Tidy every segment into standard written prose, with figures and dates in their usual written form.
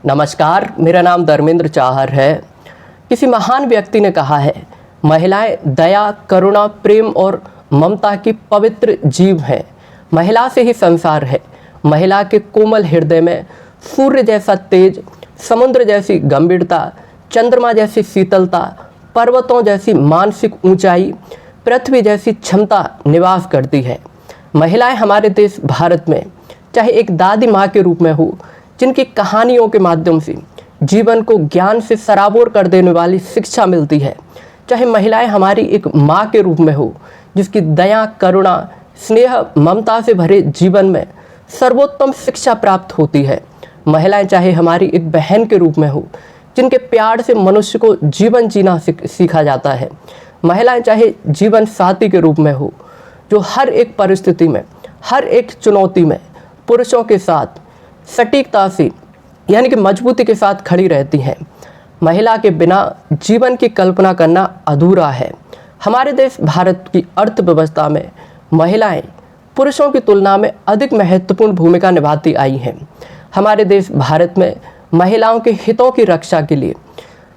नमस्कार, मेरा नाम धर्मेंद्र चाहर है। किसी महान व्यक्ति ने कहा है, महिलाएं दया, करुणा, प्रेम और ममता की पवित्र जीव हैं। महिला से ही संसार है। महिला के कोमल हृदय में सूर्य जैसा तेज, समुद्र जैसी गंभीरता, चंद्रमा जैसी शीतलता, पर्वतों जैसी मानसिक ऊंचाई, पृथ्वी जैसी क्षमता निवास करती है। महिलाएं हमारे देश भारत में चाहे एक दादी माँ के रूप में हो, जिनकी कहानियों के माध्यम से जीवन को ज्ञान से सराबोर कर देने वाली शिक्षा मिलती है, चाहे महिलाएं हमारी एक माँ के रूप में हो, जिसकी दया, करुणा, स्नेह, ममता से भरे जीवन में सर्वोत्तम शिक्षा प्राप्त होती है। महिलाएं चाहे हमारी एक बहन के रूप में हो, जिनके प्यार से मनुष्य को जीवन जीना सीखा जाता है। महिलाएं चाहे जीवन साथी के रूप में हो, जो हर एक परिस्थिति में, हर एक चुनौती में पुरुषों के साथ सटीकता से यानी कि मजबूती के साथ खड़ी रहती हैं। महिला के बिना जीवन की कल्पना करना अधूरा है। हमारे देश भारत की अर्थव्यवस्था में महिलाएं पुरुषों की तुलना में अधिक महत्वपूर्ण भूमिका निभाती आई हैं। हमारे देश भारत में महिलाओं के हितों की रक्षा के लिए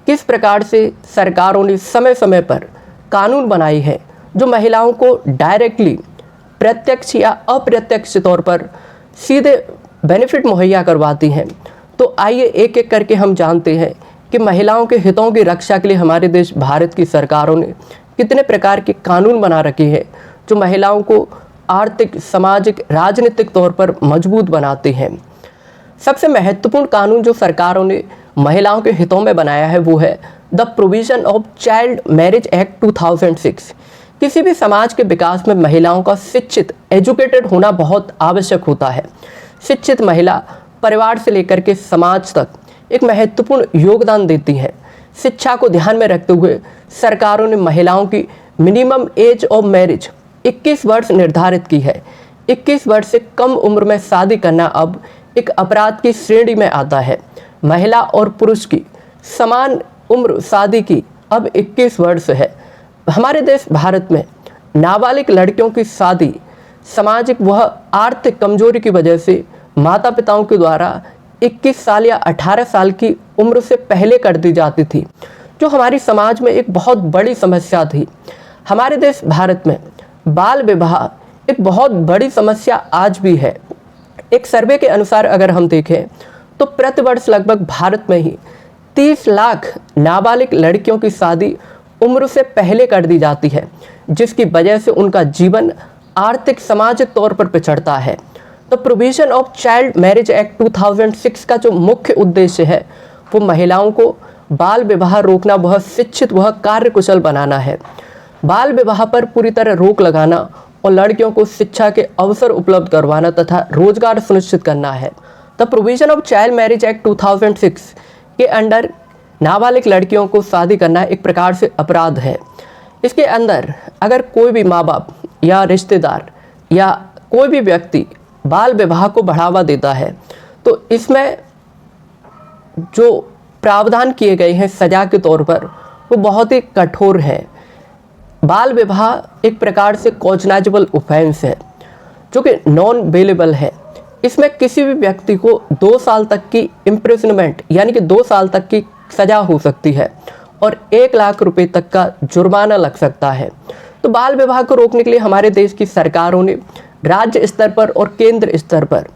किस प्रकार से सरकारों ने समय समय पर कानून बनाए हैं, जो महिलाओं को डायरेक्टली, प्रत्यक्ष या अप्रत्यक्ष तौर पर सीधे बेनिफिट मुहैया करवाती हैं। तो आइए एक एक करके हम जानते हैं कि महिलाओं के हितों की रक्षा के लिए हमारे देश भारत की सरकारों ने कितने प्रकार के कानून बना रखे हैं, जो महिलाओं को आर्थिक, सामाजिक, राजनीतिक तौर पर मजबूत बनाते हैं। सबसे महत्वपूर्ण कानून जो सरकारों ने महिलाओं के हितों में बनाया है वो है the provision of child marriage act 2006। किसी भी समाज के विकास में महिलाओं का शिक्षित, एजुकेटेड होना बहुत आवश्यक होता है। शिक्षित महिला परिवार से लेकर के समाज तक एक महत्वपूर्ण योगदान देती है। शिक्षा को ध्यान में रखते हुए सरकारों ने महिलाओं की मिनिमम एज ऑफ मैरिज 21 वर्ष निर्धारित की है। 21 वर्ष से कम उम्र में शादी करना अब एक अपराध की श्रेणी में आता है। महिला और पुरुष की समान उम्र शादी की अब 21 वर्ष है। हमारे देश भारत में नाबालिग लड़कियों की शादी सामाजिक व आर्थिक कमजोरी की वजह से माता पिताओं के द्वारा 21 साल या 18 साल की उम्र से पहले कर दी जाती थी, जो हमारी समाज में एक बहुत बड़ी समस्या थी। हमारे देश भारत में बाल विवाह एक बहुत बड़ी समस्या आज भी है। एक सर्वे के अनुसार अगर हम देखें तो प्रतिवर्ष लगभग भारत में ही 30 लाख नाबालिग लड़कियों की शादी उम्र से पहले कर दी जाती है, जिसकी वजह से उनका जीवन आर्थिक, सामाजिक तौर पर पिछड़ता है। तो provision of child marriage act 2006 का जो मुख्य उद्देश्य है वो महिलाओं को बाल विवाह रोकना, वह शिक्षित, वह कार्यकुशल बनाना है। बाल विवाह पर पूरी तरह रोक लगाना और लड़कियों को शिक्षा के अवसर उपलब्ध करवाना तथा रोजगार सुनिश्चित करना है। The provision of child marriage act 2006 के अंडर नाबालिग लड़कियों को शादी करना एक प्रकार से अपराध है। इसके अंदर अगर कोई भी माँ बाप या रिश्तेदार या कोई भी व्यक्ति बाल विवाह को बढ़ावा देता है तो इसमें जो प्रावधान किए गए हैं सजा के तौर पर वो बहुत ही कठोर है। बाल विवाह एक प्रकार से कॉग्नाइजेबल ऑफेंस है, जो कि नॉन बेलेबल है। इसमें किसी भी व्यक्ति को 2 साल तक की इम्प्रिजनमेंट यानी कि 2 साल तक की सजा हो सकती है और 1 लाख रुपए तक का जुर्माना लग सकता है। तो बाल विवाह को रोकने के लिए हमारे देश की सरकारों ने राज्य स्तर पर और केंद्र स्तर पर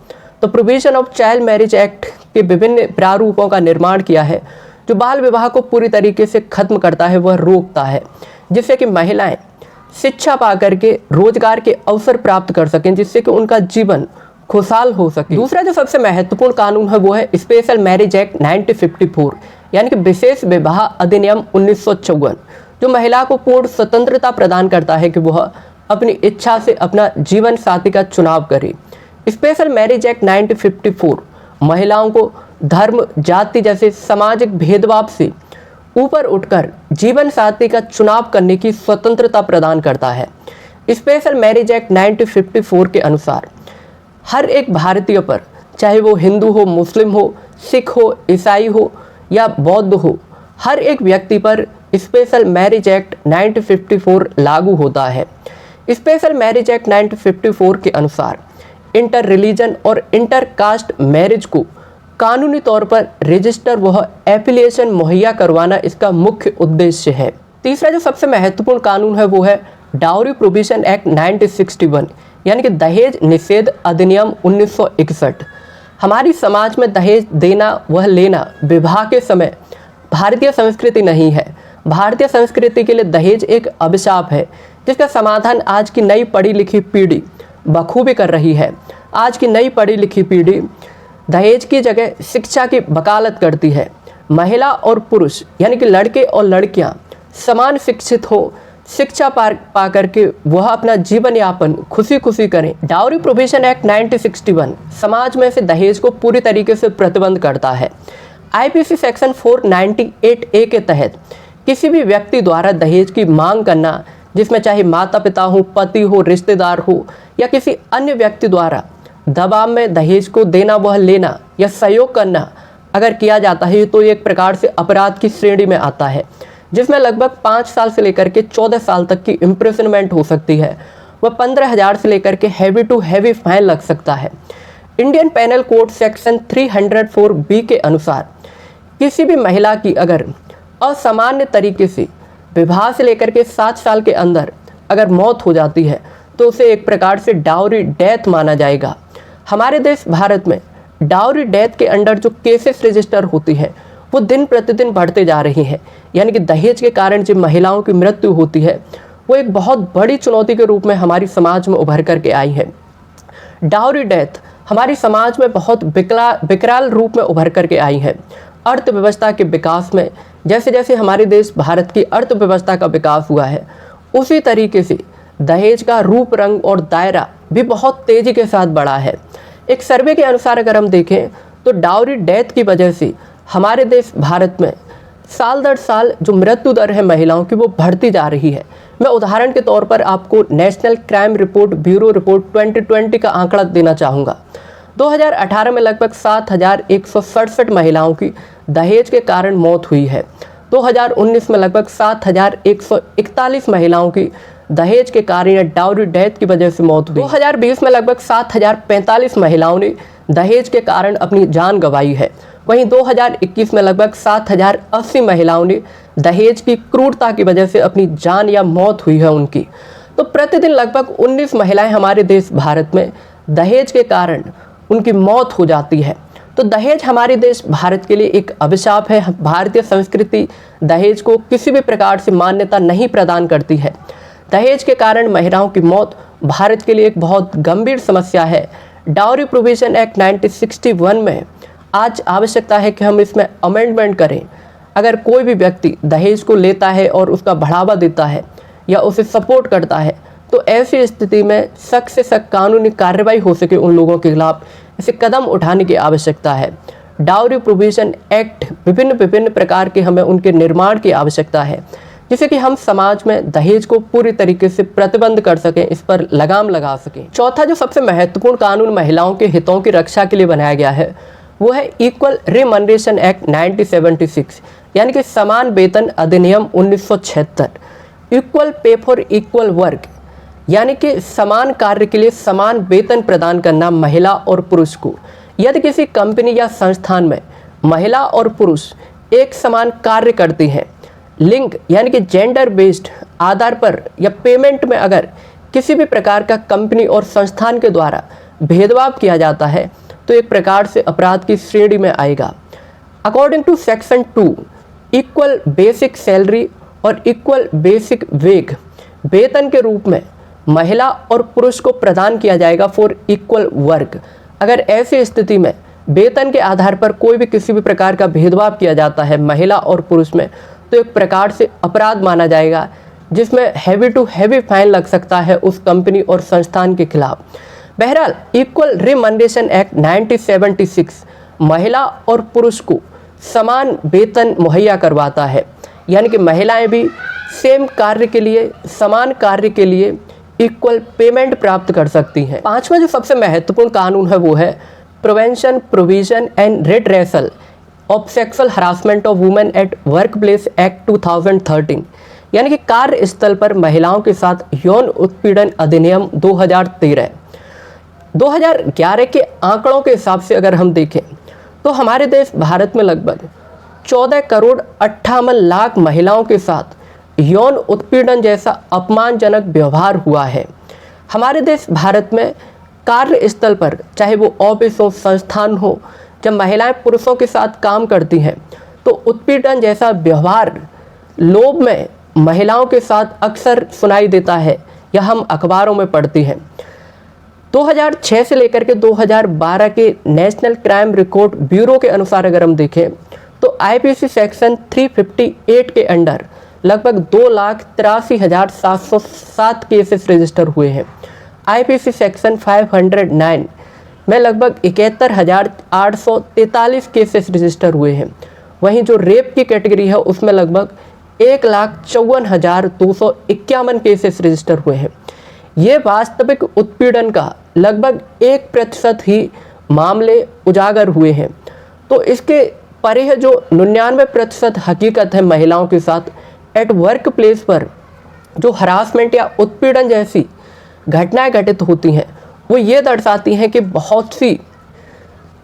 तो provision of child marriage act के विभिन्न प्रारूपों का निर्माण किया है, जो बाल विवाह को पूरी तरीके से खत्म करता है, वह रोकता है, जिससे कि महिलाएं शिक्षा पा करके रोजगार के अवसर प्राप्त कर सकें, जिससे कि उनका जीवन खुशहाल हो सके। दूसरा जो सबसे महत्वपूर्ण कानून है वो है स्पेशल मैरिज एक्ट 1954 यानी कि विशेष विवाह अधिनियम 1954, जो महिला को पूर्ण स्वतंत्रता प्रदान करता है कि वह अपनी इच्छा से अपना जीवन साथी का चुनाव करे। स्पेशल मैरिज एक्ट 1954 महिलाओं को धर्म, जाति जैसे सामाजिक भेदभाव से ऊपर उठकर जीवन साथी का चुनाव करने की स्वतंत्रता प्रदान करता है। स्पेशल मैरिज एक्ट 1954 के अनुसार हर एक भारतीय पर, चाहे वो हिंदू हो, मुस्लिम हो, सिख हो, ईसाई हो या बौद्ध हो, हर एक व्यक्ति पर स्पेशल मैरिज एक्ट 1954 लागू होता है। स्पेशल मैरिज एक्ट 1954 के अनुसार इंटर रिलीजन और इंटर कास्ट मैरिज को कानूनी तौर पर रजिस्टर वह एफिलिएशन मुहैया करवाना इसका मुख्य उद्देश्य है। तीसरा जो सबसे महत्वपूर्ण कानून है वो है डाउरी प्रोविजन एक्ट 1961 यानी कि दहेज निषेध अधिनियम 1961। हमारी समाज में दहेज देना वह लेना विवाह के समय भारतीय संस्कृति नहीं है। भारतीय संस्कृति के लिए दहेज एक अभिशाप है जिसका समाधान आज की नई पढ़ी लिखी पीढ़ी बखूबी कर रही है। आज की नई पढ़ी लिखी पीढ़ी दहेज की जगह शिक्षा की वकालत करती है। महिला और पुरुष यानी कि लड़के और लड़कियां समान शिक्षित हो, शिक्षा पा करके वह अपना जीवन यापन खुशी खुशी करें। डाउरी प्रोविजन एक्ट 1961 समाज में से दहेज को पूरी तरीके से प्रतिबंध करता है। आईपीसी सेक्शन 498A के तहत किसी भी व्यक्ति द्वारा दहेज की मांग करना, जिसमें चाहे माता पिता हो, पति हो, रिश्तेदार हो या किसी अन्य व्यक्ति द्वारा दबाव में दहेज को देना वह लेना या सहयोग करना अगर किया जाता है तो एक प्रकार से अपराध की श्रेणी में आता है, जिसमें लगभग 5 साल से लेकर के 14 साल तक की इम्प्रिजनमेंट हो सकती है। वह 15,000 से लेकर के हैवी टू हैवी फाइन लग सकता है। Indian panel code section 304B के अनुसार किसी भी महिला की अगर असामान्य तरीके से विवाह से लेकर के 7 साल के अंदर अगर मौत हो जाती है तो उसे एक प्रकार से डाउरी डेथ माना जाएगा। हमारे देश भारत में डाउरी डेथ के अंडर जो केसेस रजिस्टर होती है वो दिन प्रतिदिन बढ़ते जा रही हैं। यानी कि दहेज के कारण जो महिलाओं की मृत्यु होती है वो एक बहुत बड़ी चुनौती के रूप में हमारी समाज में उभर करके आई है। डाउरी डेथ हमारी समाज में बहुत विकराल रूप में उभर करके आई है। अर्थव्यवस्था के विकास में जैसे जैसे हमारे देश भारत की अर्थव्यवस्था का विकास हुआ है उसी तरीके से दहेज का रूप रंग और दायरा भी बहुत तेज़ी के साथ बढ़ा है। एक सर्वे के अनुसार अगर हम देखें तो डाउरी डेथ की वजह से हमारे देश भारत में साल दर साल जो मृत्यु दर है महिलाओं की वो बढ़ती जा रही है। मैं उदाहरण के तौर पर आपको national crime report bureau report 2020 का आंकड़ा देना चाहूँगा। 2018 में लगभग 7,167 महिलाओं की दहेज के कारण मौत हुई है। 2019 में लगभग 7,141 महिलाओं की दहेज के कारण या डाउरी डेथ की वजह से मौत हुई। 2020 में लगभग 7,045 महिलाओं ने दहेज के कारण अपनी जान गंवाई है। वहीं 2021 में लगभग 7,080 महिलाओं ने दहेज की क्रूरता की वजह से अपनी जान या मौत हुई है उनकी। तो प्रतिदिन लगभग 19 महिलाएं हमारे देश भारत में दहेज के कारण उनकी मौत हो जाती है। तो दहेज हमारे देश भारत के लिए एक अभिशाप है। भारतीय संस्कृति दहेज को किसी भी प्रकार से मान्यता नहीं प्रदान करती है। दहेज के कारण महिलाओं की मौत भारत के लिए एक बहुत गंभीर समस्या है। डाउरी प्रोविजन एक्ट 1961 में आज आवश्यकता है कि हम इसमें अमेंडमेंट करें। अगर कोई भी व्यक्ति दहेज को लेता है और उसका बढ़ावा देता है या उसे सपोर्ट करता है तो ऐसी स्थिति में सख्त से सख्त कानूनी कार्रवाई हो सके उन लोगों के खिलाफ इसे कदम उठाने की आवश्यकता है। डाउरी प्रोविजन एक्ट विभिन्न प्रकार के हमें उनके निर्माण की आवश्यकता है जिससे कि हम समाज में दहेज को पूरी तरीके से प्रतिबंध कर सकें, इस पर लगाम लगा सकें। चौथा जो सबसे महत्वपूर्ण कानून महिलाओं के हितों की रक्षा के लिए बनाया गया है वो है इक्वल रिमनरेशन एक्ट 1976 यानी कि समान वेतन अधिनियम 1976। Equal pay for equal work यानी कि समान कार्य के लिए समान वेतन प्रदान करना महिला और पुरुष को। यदि किसी कंपनी या संस्थान में महिला और पुरुष एक समान कार्य करती हैं, लिंग यानी कि जेंडर बेस्ड आधार पर या पेमेंट में अगर किसी भी प्रकार का कंपनी और संस्थान के द्वारा भेदभाव किया जाता है तो एक प्रकार से अपराध की श्रेणी में आएगा। According to section 2 equal basic salary और इक्वल बेसिक वेज वेतन के रूप में महिला और पुरुष को प्रदान किया जाएगा फॉर इक्वल वर्क। अगर ऐसी स्थिति में वेतन के आधार पर कोई भी किसी भी प्रकार का भेदभाव किया जाता है महिला और पुरुष में तो एक प्रकार से अपराध माना जाएगा जिसमें हैवी टू हैवी फाइन लग सकता है उस कंपनी और संस्थान के खिलाफ। बहरहाल इक्वल रिमनरेशन एक्ट 1976 महिला और पुरुष को समान वेतन मुहैया करवाता है यानी कि महिलाएं भी सेम कार्य के लिए समान कार्य के लिए इक्वल पेमेंट प्राप्त कर सकती हैं। पांचवा जो सबसे महत्वपूर्ण कानून है वो है prevention provision and redressal of sexual harassment of women at work place act 2013 यानी कि कार्यस्थल पर महिलाओं के साथ यौन उत्पीड़न अधिनियम 2013। 2011 के आंकड़ों के हिसाब से अगर हम देखें तो हमारे देश भारत में लगभग 14 करोड़ 58 लाख महिलाओं के साथ यौन उत्पीड़न जैसा अपमानजनक व्यवहार हुआ है। हमारे देश भारत में कार्यस्थल पर, चाहे वो ऑफिस हो, संस्थान हो, जब महिलाएं पुरुषों के साथ काम करती हैं तो उत्पीड़न जैसा व्यवहार लोभ में महिलाओं के साथ अक्सर सुनाई देता है या हम अखबारों में पढ़ती हैं। 2006 से लेकर के 2012 के नेशनल क्राइम रिकॉर्ड ब्यूरो के अनुसार अगर हम देखें तो आईपीसी सेक्शन 358 के अंडर लगभग 2,83,707 केसेस रजिस्टर हुए हैं। आईपीसी सेक्शन 509 में लगभग 71,843 केसेस रजिस्टर हुए हैं। वहीं जो रेप की कैटेगरी है उसमें लगभग 1,54,251 केसेस रजिस्टर हुए हैं। ये वास्तविक उत्पीड़न का लगभग 1% ही मामले उजागर हुए हैं। तो इसके परे है जो 99% हकीकत है महिलाओं के साथ एट वर्क प्लेस पर जो हरासमेंट या उत्पीड़न जैसी घटनाएं घटित होती हैं, वो ये दर्शाती हैं कि बहुत सी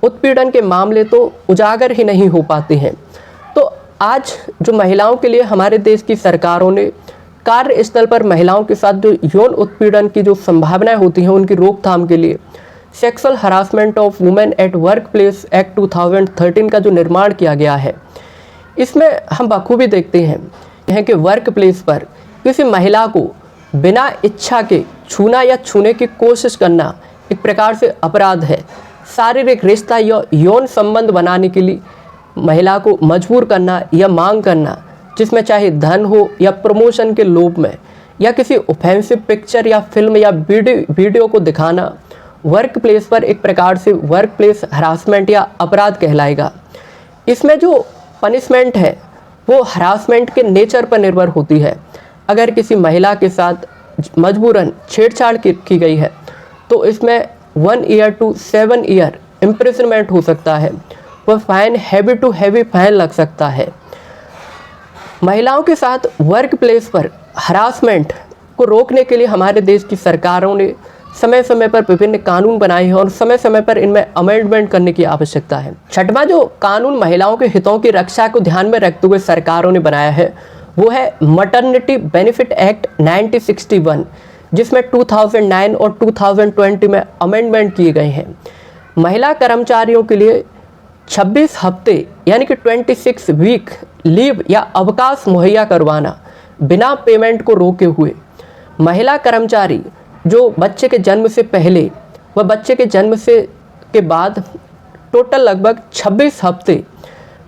उत्पीड़न के मामले तो उजागर ही नहीं हो पाते हैं। तो आज जो महिलाओं के लिए हमारे देश की सरकारों ने कार्यस्थल पर महिलाओं के साथ जो यौन उत्पीड़न की जो संभावनाएं होती हैं उनकी रोकथाम के लिए sexual harassment of women at work place act 2013 का जो निर्माण किया गया है, इसमें हम बखूबी देखते हैं कि वर्क प्लेस पर किसी महिला को बिना इच्छा के छूना या छूने की कोशिश करना एक प्रकार से अपराध है। शारीरिक रिश्ता या यौन संबंध बनाने के लिए महिला को मजबूर करना या मांग करना, जिसमें चाहे धन हो या प्रमोशन के लोभ में या किसी ऑफेंसिव पिक्चर या फिल्म या वीडियो को दिखाना वर्क प्लेस पर एक प्रकार से वर्क प्लेस हरासमेंट या अपराध कहलाएगा। इसमें जो पनिशमेंट है वो हरासमेंट के नेचर पर निर्भर होती है। अगर किसी महिला के साथ मजबूरन छेड़छाड़ की गई है तो इसमें 1 ईयर टू 7 ईयर इम्प्रिजनमेंट हो सकता है, वह fine heavy to heavy fine लग सकता है। महिलाओं के साथ वर्क प्लेस पर हरासमेंट को रोकने के लिए हमारे देश की सरकारों ने समय समय पर विभिन्न कानून बनाए हैं और समय समय पर इनमें अमेंडमेंट करने की आवश्यकता है। छठवां जो कानून महिलाओं के हितों की रक्षा को ध्यान में रखते हुए सरकारों ने बनाया है वो है मटर्निटी बेनिफिट एक्ट 1961, जिसमें 2009 और 2020 में अमेंडमेंट किए गए हैं। महिला कर्मचारियों के लिए 26 हफ्ते यानी कि 26 वीक लीव या अवकाश मुहैया करवाना बिना पेमेंट को रोके हुए। महिला कर्मचारी जो बच्चे के जन्म से पहले व बच्चे के जन्म से के बाद टोटल लगभग 26 हफ्ते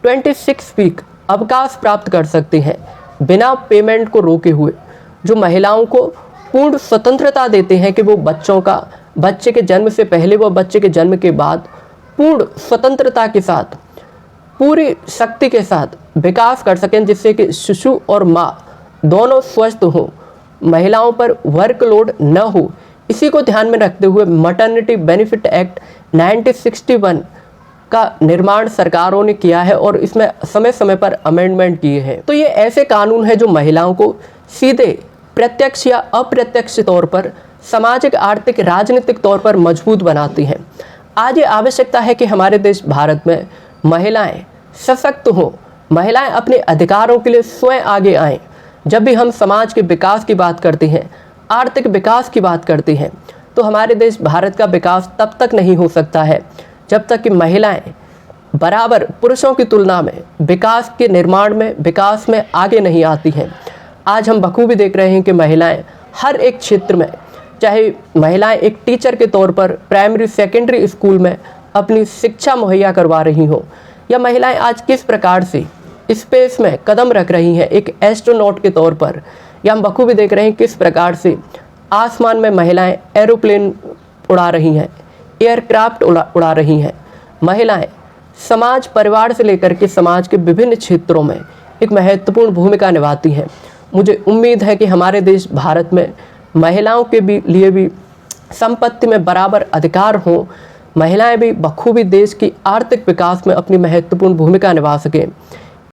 26 वीक अवकाश प्राप्त कर सकते हैं बिना पेमेंट को रोके हुए, जो महिलाओं को पूर्ण स्वतंत्रता देते हैं कि वो बच्चे के जन्म से पहले व बच्चे के जन्म के बाद पूर्ण स्वतंत्रता के साथ पूरी शक्ति के साथ विकास कर सकें, जिससे कि शिशु और माँ दोनों स्वस्थ हों, महिलाओं पर वर्कलोड न हो। इसी को ध्यान में रखते हुए मटर्निटी बेनिफिट एक्ट 1961 का निर्माण सरकारों ने किया है और इसमें समय समय पर अमेंडमेंट किए हैं। तो ये ऐसे कानून हैं जो महिलाओं को सीधे प्रत्यक्ष या अप्रत्यक्ष तौर पर सामाजिक, आर्थिक, राजनीतिक तौर पर मजबूत बनाती हैं। आज ये आवश्यकता है कि हमारे देश भारत में महिलाएं सशक्त हों, महिलाएं अपने अधिकारों के लिए स्वयं आगे आएं। जब भी हम समाज के विकास की बात करते हैं, आर्थिक विकास की बात करते हैं, तो हमारे देश भारत का विकास तब तक नहीं हो सकता है जब तक कि महिलाएं बराबर पुरुषों की तुलना में विकास के निर्माण में, विकास में आगे नहीं आती हैं। आज हम बखूबी देख रहे हैं कि महिलाएं हर एक क्षेत्र में, चाहे महिलाएं एक टीचर के तौर पर प्राइमरी सेकेंडरी स्कूल में अपनी शिक्षा मुहैया करवा रही हों, या महिलाएं आज किस प्रकार से स्पेस में कदम रख रही हैं एक एस्ट्रोनॉट के तौर पर, या हम बखूबी देख रहे हैं किस प्रकार से आसमान में महिलाएं एरोप्लेन उड़ा रही हैं, एयरक्राफ्ट उड़ा रही हैं। महिलाएं समाज, परिवार से लेकर के समाज के विभिन्न क्षेत्रों में एक महत्वपूर्ण भूमिका निभाती हैं। मुझे उम्मीद है कि हमारे देश भारत में महिलाओं के लिए भी संपत्ति में बराबर अधिकार हो, महिलाएं भी बखूबी देश की आर्थिक विकास में अपनी महत्वपूर्ण भूमिका निभा सकें।